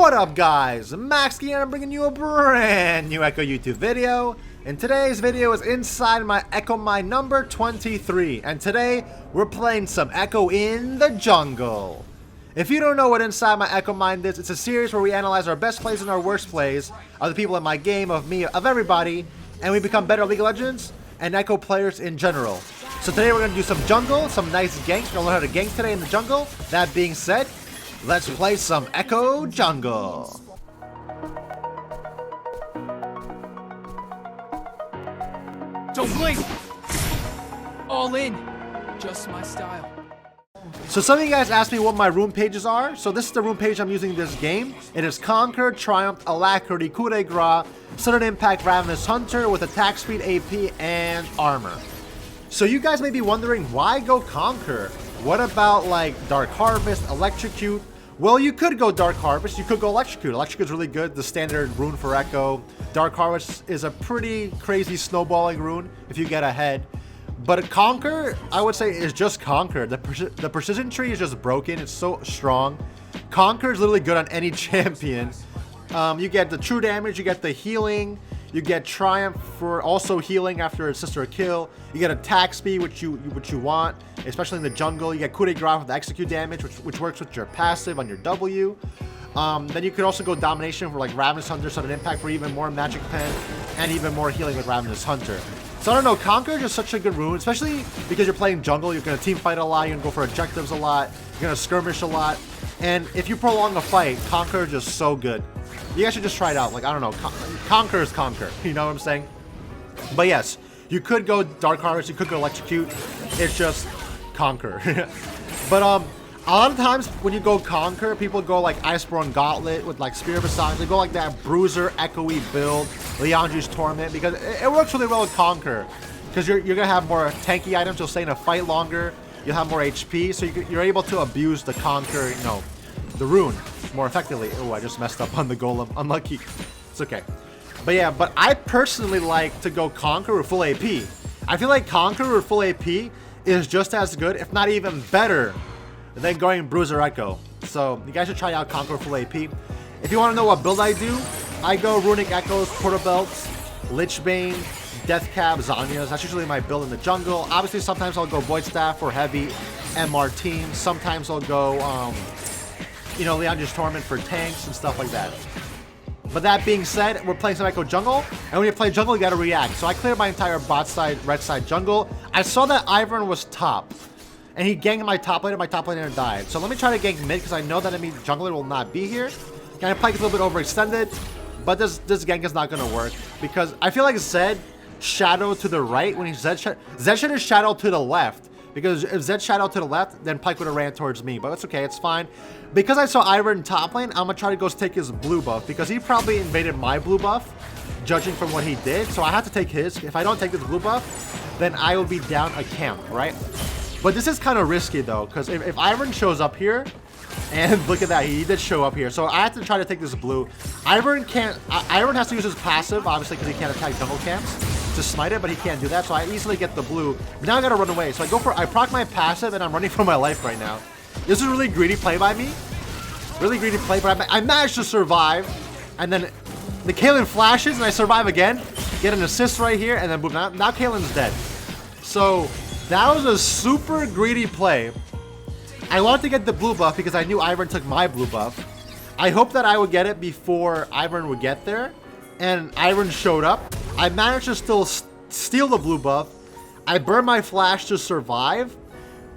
What up guys, Maxske and I'm bringing you a brand new Ekko YouTube video. And today's video is inside my Ekko mine number 23. And today, we're playing some Ekko in the jungle. If you don't know what inside my Ekko mine is, it's a series where we analyze our best plays and our worst plays of the people in my game, of me, of everybody. And we become better League of Legends and Ekko players in general. So today we're going to do some jungle, some nice ganks. We're going to learn how to gank today in the jungle. That being said, let's play some Ekko jungle. Don't blink! All in. Just my style. So some of you guys asked me what my rune pages are. So this is the rune page I'm using in this game. It is Conquer, Triumph, Alacrity, Coup de Grace, Sudden Impact, Ravenous Hunter with attack speed, AP, and armor. So you guys may be wondering, why go Conquer? What about like Dark Harvest, Electrocute? Well, you could go Dark Harvest, you could go Electrocute. Electrocute is really good, the standard rune for Ekko. Dark Harvest is a pretty crazy snowballing rune if you get ahead. But Conquer, I would say, is just Conquer. The precision tree is just broken, it's so strong. Conquer is literally good on any champion. You get the true damage, you get the healing, you get Triumph for also healing after a sister kill. You get attack speed, which you want, especially in the jungle. You get Coup de Grace with the execute damage, which works with your passive on your W. Then you could also go Domination for like Ravenous Hunter, Sudden Impact for even more Magic Pen, and even more healing with Ravenous Hunter. So I don't know, Conquer is just such a good rune, especially because you're playing jungle. You're going to team fight a lot, you're going to go for objectives a lot, you're going to skirmish a lot. And if you prolong a fight, Conquer is just so good. You guys should just try it out. Like, I don't know, Conquer is Conquer. You know what I'm saying? But yes, you could go Dark Harvest, you could go Electrocute. It's just Conquer. But a lot of times when you go Conquer, people go like Iceborne Gauntlet with like Spear of Visage. They go like that Bruiser, Echo-y build, Leandri's Torment, because it works really well with Conquer. Because you're going to have more tanky items, you'll stay in a fight longer, you'll have more HP, so you're able to abuse the Conquer, you know, the rune more effectively. Oh, I just messed up on the golem. Unlucky. It's okay. But yeah, but I personally like to go Conquer with full AP. I feel like Conquer with full AP is just as good, if not even better, than going Bruiser Echo. So you guys should try out Conquer full AP. If you want to know what build I do, I go Runic Echoes, Porta Belts, Lichbane, Deathcap, Zanyas. That's usually my build in the jungle. Obviously, sometimes I'll go Void Staff for heavy MR teams. Sometimes I'll go, you know, Leandri's Torment for tanks and stuff like that. But that being said, we're playing some Ekko jungle, and when you play jungle, you gotta react. So I cleared my entire bot side, red side jungle. I saw that Ivern was top, and he ganked my top laner. My top laner died. So let me try to gank mid, because I know that enemy jungler will not be here. Kind of play a little bit overextended, but this gank is not gonna work, because I feel like Zed shadow to the right when he's Zed should have shadow to the left. Because if Zed shadow to the left, then Pyke would have ran towards me. But it's okay, it's fine. Because I saw Ivern top lane, I'm going to try to go take his blue buff. Because he probably invaded my blue buff, judging from what he did. So I have to take his. If I don't take this blue buff, then I will be down a camp, right? But this is kind of risky, though. Because if Ivern shows up here, and look at that, he did show up here. So I have to try to take this blue. Ivern has to use his passive, obviously, because he can't attack jungle camps to smite it, but he can't do that, so I easily get the blue. But now I gotta run away, so I proc my passive, and I'm running for my life right now. This is a really greedy play by me. Really greedy play, but I managed to survive. And then the Kaylin flashes, and I survive again. Get an assist right here, and then boom, now Kaylin's dead. So that was a super greedy play. I wanted to get the blue buff because I knew Ivern took my blue buff. I hoped that I would get it before Ivern would get there, and Ivern showed up. I managed to still steal the blue buff. I burned my flash to survive,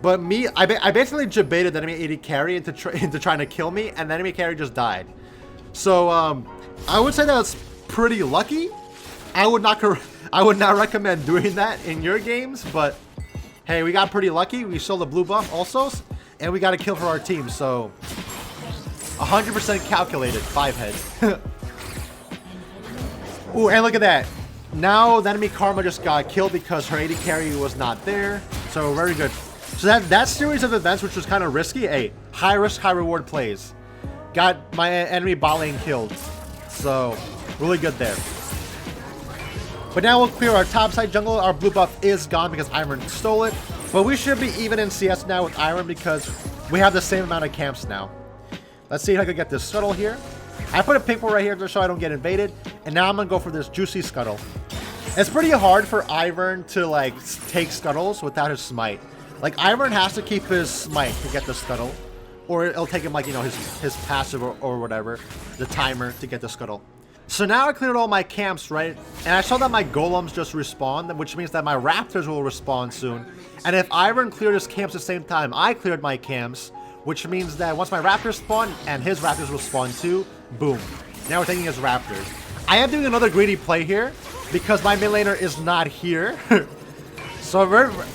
but I basically baited the enemy AD carry into trying to kill me, and the enemy carry just died. So I would say that's pretty lucky. I would not recommend doing that in your games, but hey, we got pretty lucky. We stole the blue buff also, and we got a kill for our team. So 100% calculated, 5 heads. Ooh, and look at that. Now the enemy Karma just got killed because her AD carry was not there. So very good. So that series of events, which was kind of risky, high risk, high reward plays. Got my enemy bot lane killed. So really good there. But now we'll clear our top side jungle. Our blue buff is gone because Ivern stole it. But we should be even in CS now with Ivern because we have the same amount of camps now. Let's see if I can get this scuttle here. I put a pink one right here just so I don't get invaded. And now I'm going to go for this juicy scuttle. It's pretty hard for Ivern to, like, take scuttles without his smite. Like, Ivern has to keep his smite to get the scuttle. Or it'll take him, like, you know, his passive or whatever. The timer to get the scuttle. So now I cleared all my camps, right? And I saw that my golems just respawned, which means that my raptors will respawn soon. And if Ivern cleared his camps at the same time I cleared my camps, which means that once my raptors spawn and his raptors will spawn too, boom. Now we're taking his raptors. I am doing another greedy play here because my mid laner is not here. So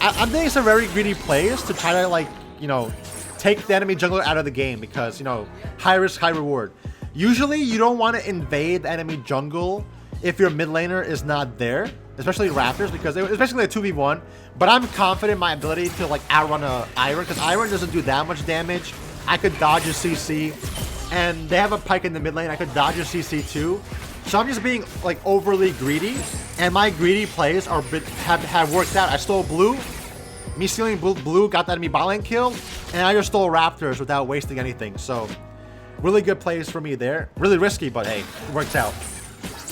I'm doing some very greedy plays to try to, like, you know, take the enemy jungler out of the game because, you know, high risk, high reward. Usually you don't want to invade the enemy jungle if your mid laner is not there, especially raptors, because it's basically a 2v1. But I'm confident in my ability to, like, outrun a Ivern because Ivern doesn't do that much damage. I could dodge a CC, and they have a pike in the mid lane. I could dodge a CC too. So I'm just being, like, overly greedy, and my greedy plays have worked out. I stole blue. Me stealing blue got that enemy bot lane kill, and I just stole raptors without wasting anything. So really good plays for me there. Really risky, but hey, it works out.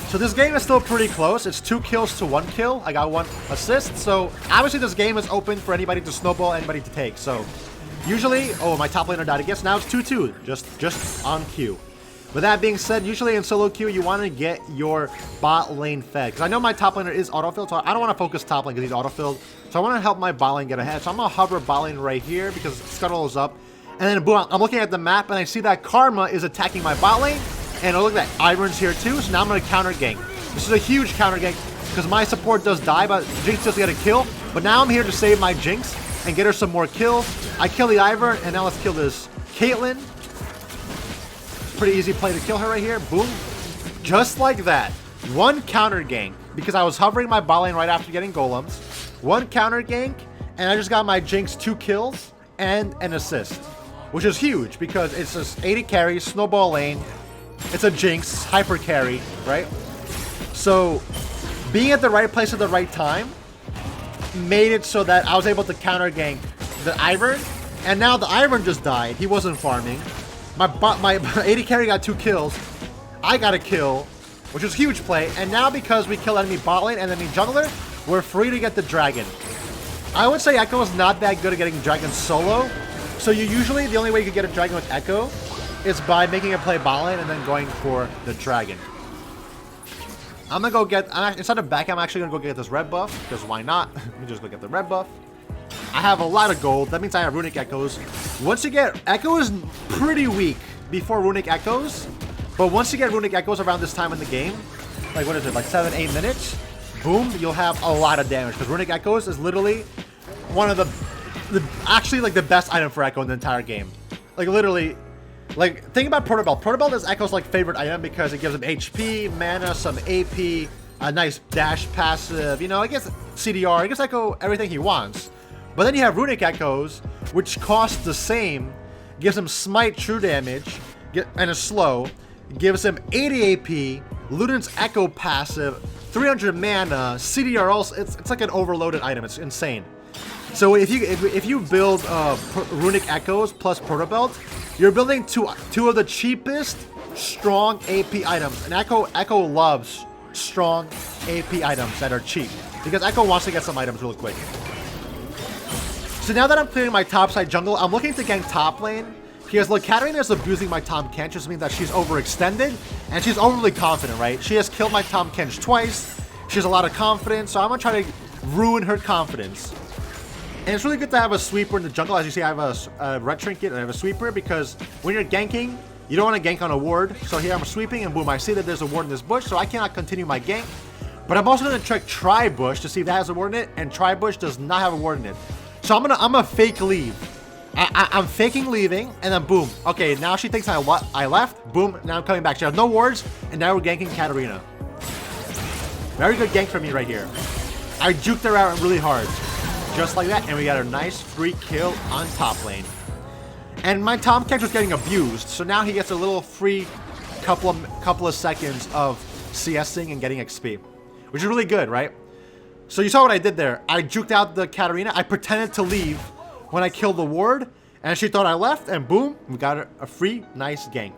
So this game is still pretty close. It's 2 kills to 1 kill. I got 1 assist. So obviously this game is open for anybody to snowball, anybody to take. So usually, oh, my top laner died again. So now it's 2-2, just on cue. With that being said, usually in solo queue, you want to get your bot lane fed. Because I know my top laner is autofilled, so I don't want to focus top lane because he's autofilled. So I want to help my bot lane get ahead. So I'm going to hover bot lane right here because Scuttle is up. And then boom, I'm looking at the map and I see that Karma is attacking my bot lane. And oh, look at that, Ivern's here too. So now I'm going to counter gank. This is a huge counter gank because my support does die, but Jinx does get a kill. But now I'm here to save my Jinx and get her some more kills. I kill the Ivern, and now let's kill this Caitlyn. Pretty easy play to kill her right here. Boom. Just like that. 1 counter gank because I was hovering my bot lane right after getting golems. 1 counter gank, and I just got my Jinx 2 kills and an assist, which is huge because it's just 80 carry, snowball lane. It's a Jinx, hyper carry, right? So being at the right place at the right time made it so that I was able to counter gank the Ivern, and now the Ivern just died. He wasn't farming. My 80 carry got 2 kills. I got a kill, which was a huge play. And now because we kill enemy bot lane and enemy jungler, we're free to get the dragon. I would say Ekko is not that good at getting dragon solo. So usually the only way you can get a dragon with Ekko is by making a play bot lane and then going for the dragon. I'm gonna go get, instead of back, I'm actually gonna go get this red buff, because why not? Let me just go get the red buff. I have a lot of gold. That means I have runic echoes. Once you get, Ekko is pretty weak before runic echoes, but once you get runic echoes around this time in the game, like what is it, like 7-8 minutes, boom, you'll have a lot of damage, because runic echoes is literally one of actually like the best item for Ekko in the entire game. Like literally, like think about Protobelt. Protobelt is Ekko's like favorite item because it gives him HP, mana, some AP, a nice dash passive, you know, it gets CDR, it gives Ekko everything he wants. But then you have runic echoes, which cost the same, gives him smite true damage, and a slow, gives him 80 AP, Luden's Ekko passive, 300 mana, CDR also, it's like an overloaded item, it's insane. So if you build runic echoes plus Protobelt, you're building two of the cheapest strong AP items, and Ekko loves strong AP items that are cheap because Ekko wants to get some items really quick. So now that I'm clearing my topside jungle, I'm looking to gank top lane because look, Katarina is abusing my Tahm Kench, which means that she's overextended and she's overly confident, right? She has killed my Tahm Kench twice. She has a lot of confidence, so I'm gonna try to ruin her confidence. And it's really good to have a sweeper in the jungle. As you see, I have a red trinket and I have a sweeper because when you're ganking, you don't want to gank on a ward. So here I'm sweeping and boom, I see that there's a ward in this bush, so I cannot continue my gank. But I'm also going to check Tri-Bush to see if that has a ward in it, and Tri-Bush does not have a ward in it. So I'm gonna fake leave. I'm faking leaving, and then boom. Okay, now she thinks I left. Boom, now I'm coming back. She has no wards, and now we're ganking Katarina. Very good gank from me right here. I juked her out really hard. Just like that, and we got a nice free kill on top lane. And my Tahm Kench was getting abused, so now he gets a little free couple of seconds of CSing and getting XP, which is really good, right? So you saw what I did there. I juked out the Katarina. I pretended to leave when I killed the ward, and she thought I left, and boom, we got a free nice gank.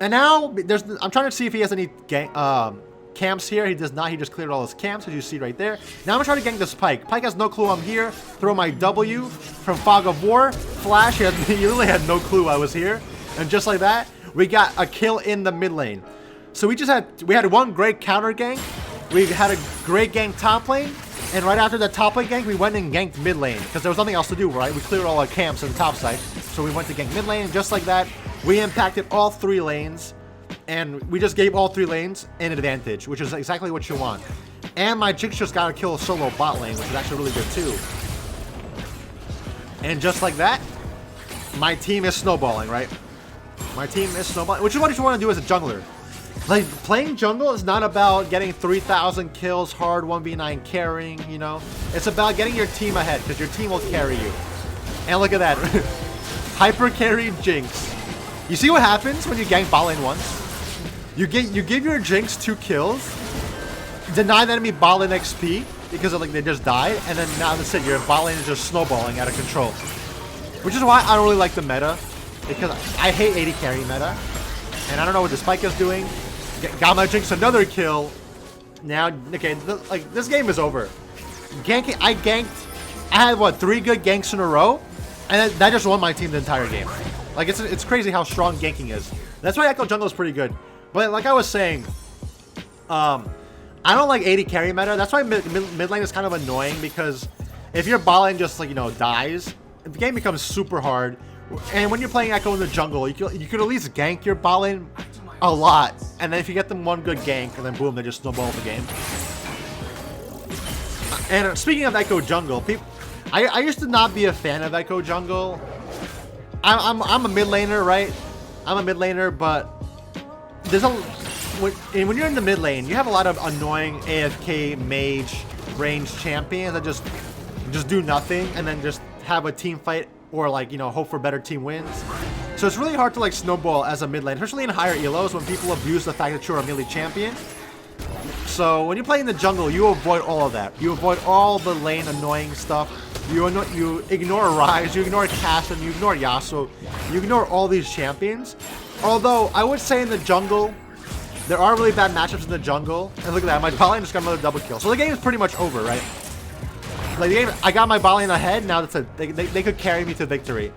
And now I'm trying to see if he has any camps here. He does not. He just cleared all his camps, as you see right there. Now I'm gonna try to gank this Pike. Pike has no clue I'm here. Throw my W from Fog of War. Flash. He literally had no clue I was here. And just like that, we got a kill in the mid lane. So we had one great counter gank. We had a great gank top lane. And right after the top lane gank, we went and ganked mid lane because there was nothing else to do, right? We cleared all our camps on the top side. So we went to gank mid lane, and just like that, we impacted all 3 lanes. And we just gave all 3 lanes an advantage, which is exactly what you want. And my Jinx just got to kill a solo bot lane, which is actually really good too. And just like that, my team is snowballing, right? My team is snowballing, which is what you want to do as a jungler. Like, playing jungle is not about getting 3,000 kills, hard 1v9 carrying, you know? It's about getting your team ahead, because your team will carry you. And look at that. Hyper carry Jinx. You see what happens when you gank bot lane once? You give your Jinx 2 kills, deny the enemy bot lane XP, because of, like, they just died, and then now that's it, your bot lane is just snowballing out of control. Which is why I don't really like the meta, because I hate 80 carry meta. And I don't know what the Spike is doing. Got my Jinx another kill. Now, okay, like, this game is over. Ganking, I had, what, 3 good ganks in a row? And that just won my team the entire game. Like, it's crazy how strong ganking is. That's why Ekko jungle is pretty good. But like I was saying, I don't like 80 carry meta. That's why mid lane is kind of annoying, because if your bot lane just, like, you know, dies, the game becomes super hard. And when you're playing Ekko in the jungle, you could at least gank your bot lane a lot, and then if you get them one good gank, and then boom, they just snowball the game. And speaking of Ekko jungle, I used to not be a fan of Ekko jungle. I'm a mid laner, right? I'm a mid laner, but there's when you're in the mid lane, you have a lot of annoying AFK mage range champions that just do nothing and then just have a team fight, or, like, you know, hope for better team wins. So it's really hard to, like, snowball as a mid lane, especially in higher elos when people abuse the fact that you're a melee champion. So when you play in the jungle, you avoid all of that. You avoid all the lane annoying stuff. You ignore Rise, you ignore Castle, you ignore Yasuo, you ignore all these champions. Although I would say in the jungle, there are really bad matchups in the jungle. And look at that, my bot lane just got another double kill. So the game is pretty much over, right? Like, the game, I got my bot lane ahead. Now that's it. They could carry me to victory.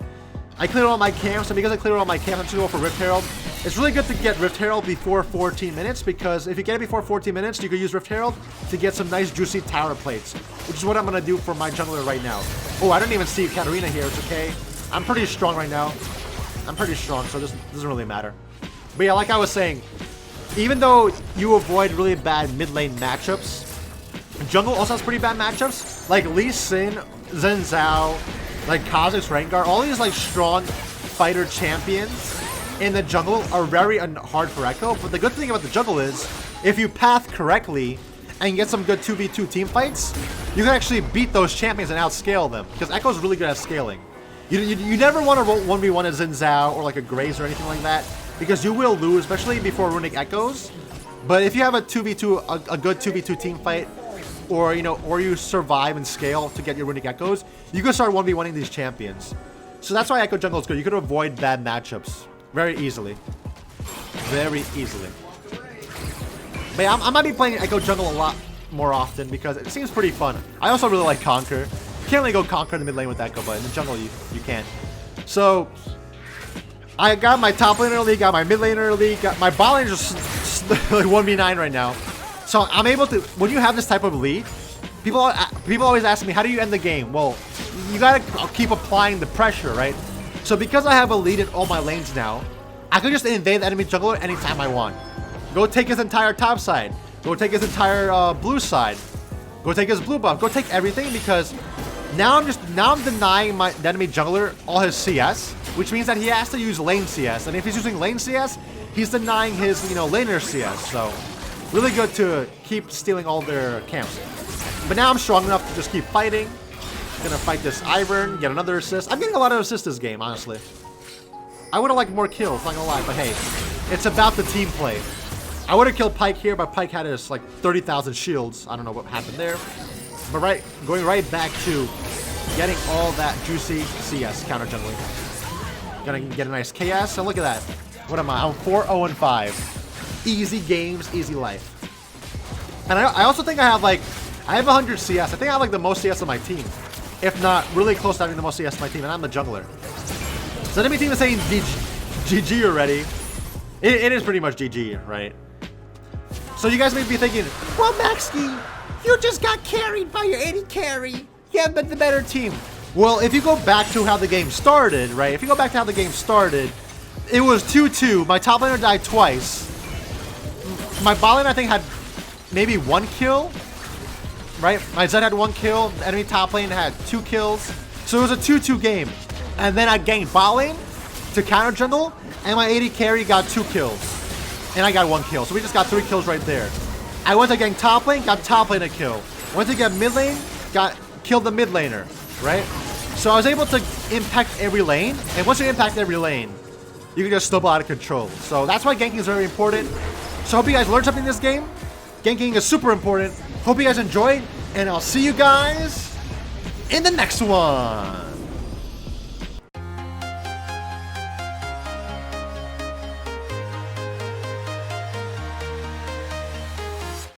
I cleared all my camps, and because I cleared all my camps, I'm just going to go for Rift Herald. It's really good to get Rift Herald before 14 minutes, because if you get it before 14 minutes, you can use Rift Herald to get some nice juicy tower plates, which is what I'm going to do for my jungler right now. Oh, I don't even see Katarina here. It's okay. I'm pretty strong right now. I'm pretty strong, so this doesn't really matter. But yeah, like I was saying, even though you avoid really bad mid lane matchups, jungle also has pretty bad matchups, like Lee Sin, Zen Zhao, like Kha'Zix, Rengar. All these, like, strong fighter champions in the jungle are very hard for Ekko. But the good thing about the jungle is, if you path correctly and get some good 2v2 team fights, you can actually beat those champions and outscale them, because Ekko's really good at scaling. You never want to roll 1v1 as Zen Zhao or, like, a Graze or anything like that, because you will lose, especially before runic Echoes. But if you have a 2v2, a good 2v2 team fight, or, you know, or you survive and scale to get your runic Echoes, you can start 1v1ing these champions. So that's why Ekko jungle is good. You can avoid bad matchups very easily. Very easily. But yeah, I might be playing Ekko jungle a lot more often because it seems pretty fun. I also really like Conquer. You can't really go Conquer in the mid lane with Ekko, but in the jungle you can. So I got my top laner league, got my mid laner league, got my bot lane just like 1v9 right now. So I'm able to, when you have this type of lead, people always ask me, how do you end the game? Well, you gotta keep applying the pressure, right? So because I have a lead in all my lanes now, I can just invade the enemy jungler anytime I want. Go take his entire top side. Go take his entire blue side. Go take his blue buff. Go take everything, because now I'm denying the enemy jungler all his CS, which means that he has to use lane CS. And if he's using lane CS, he's denying his, you know, laner CS. So really good to keep stealing all their camps. But now I'm strong enough to just keep fighting. Gonna fight this Ivern, get another assist. I'm getting a lot of assists this game, honestly. I would have liked more kills, not gonna lie, but hey, it's about the team play. I would have killed Pyke here, but Pyke had his, like, 30,000 shields. I don't know what happened there. But going right back to getting all that juicy CS counter jungling. Gonna get a nice KS, and look at that. What am I? I'm 4-0-5. Easy games, easy life. And I also think I have 100 CS. I think I have like the most CS on my team. If not, really close to having the most CS on my team, and I'm the jungler. So the enemy team is saying GG already. It is pretty much GG, right? So you guys may be thinking, well, Maxske, you just got carried by your AD carry. You have been the better team. Well, if you go back to how the game started, right? If you go back to how the game started, it was 2-2. My top laner died twice. My bot lane, I think, had maybe 1 kill, right? My Zed had 1 kill. The enemy top lane had 2 kills. So it was a 2-2 game. And then I ganked bot lane to counter jungle, and my AD carry got 2 kills. And I got 1 kill. So we just got 3 kills right there. I went to gank top lane, got top lane a kill. Went to get mid lane, killed the mid laner, right? So I was able to impact every lane. And once you impact every lane, you can just snowball out of control. So that's why ganking is very important. So I hope you guys learned something in this game. Ganking is super important. Hope you guys enjoyed. And I'll see you guys in the next one.